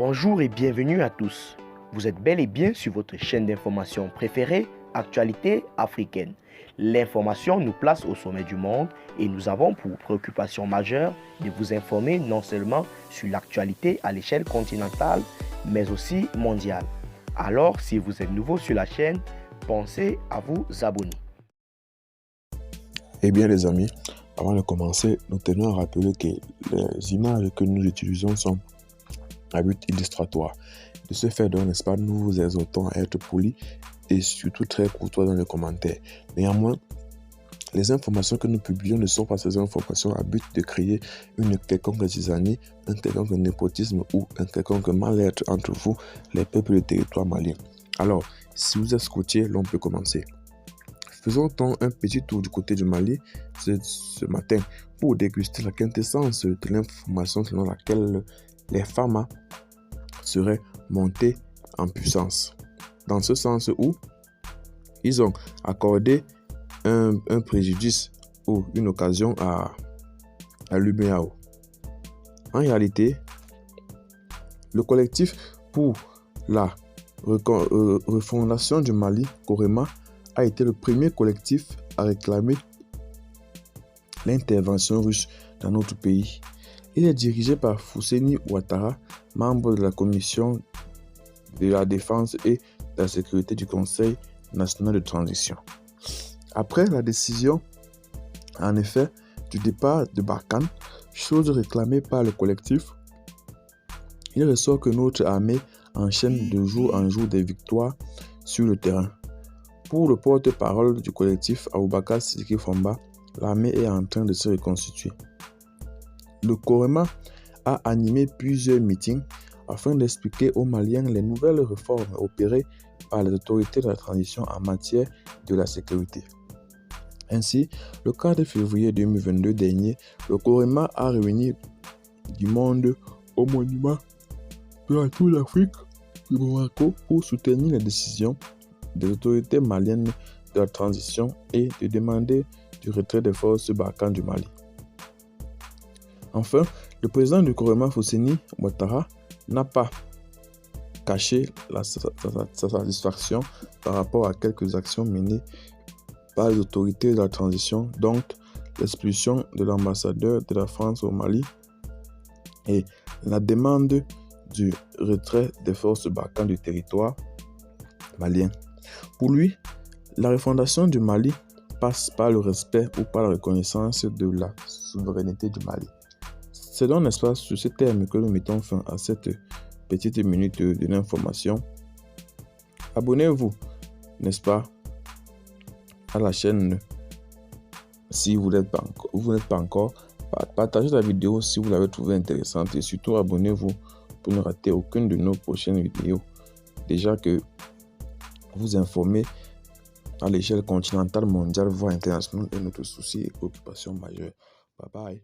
Bonjour et bienvenue à tous. Vous êtes bel et bien sur votre chaîne d'information préférée, Actualité africaine. L'information nous place au sommet du monde et nous avons pour préoccupation majeure de vous informer non seulement sur l'actualité à l'échelle continentale, mais aussi mondiale. Alors, si vous êtes nouveau sur la chaîne, pensez à vous abonner. Eh bien les amis, avant de commencer, nous tenons à rappeler que les images que nous utilisons sont à but illustratoire. De ce fait, donc, n'est-ce pas, nous vous exhortons à être polis et surtout très courtois dans les commentaires. Néanmoins, les informations que nous publions ne sont pas ces informations à but de créer une quelconque zizanie, un quelconque népotisme ou un quelconque mal-être entre vous, les peuples du territoire malien. Alors, si vous êtes scotché, l'on peut commencer. Faisons donc un petit tour du côté du Mali ce matin pour déguster la quintessence de l'information selon laquelle les FAMA seraient montés en puissance. Dans ce sens où ils ont accordé un préjudice ou une occasion à l'UMEAO. En réalité, le collectif pour la refondation du Mali, COREMA, a été le premier collectif à réclamer l'intervention russe dans notre pays. Il est dirigé par Fousseni Ouattara, membre de la commission de la défense et de la sécurité du Conseil national de transition. Après la décision, en effet, du départ de Barkhane, chose réclamée par le collectif, il ressort que notre armée enchaîne de jour en jour des victoires sur le terrain. Pour le porte-parole du collectif, Aboubakar Sidiki Fomba, l'armée est en train de se reconstituer. Le COREMA a animé plusieurs meetings afin d'expliquer aux Maliens les nouvelles réformes opérées par les autorités de la transition en matière de la sécurité. Ainsi, le 4 février 2022 dernier, le COREMA a réuni du monde au monument de la Tour d'Afrique de Bamako pour soutenir les décisions des autorités maliennes de la transition et de demander du retrait des forces Barkhane du Mali. Enfin, le président du COREMA, Fousseni Ouattara, n'a pas caché sa satisfaction par rapport à quelques actions menées par les autorités de la transition, dont l'expulsion de l'ambassadeur de la France au Mali et la demande du retrait des forces Barkhane du territoire malien. Pour lui, la refondation du Mali passe par le respect ou par la reconnaissance de la souveraineté du Mali. C'est donc, n'est-ce pas, sur ce terme que nous mettons fin à cette petite minute de l'information. Abonnez-vous, n'est-ce pas, à la chaîne si vous n'êtes pas encore. Partagez la vidéo si vous l'avez trouvée intéressante et surtout abonnez-vous pour ne rater aucune de nos prochaines vidéos. Déjà que vous informer à l'échelle continentale, mondiale, voire internationale est notre souci et préoccupation majeure. Bye bye.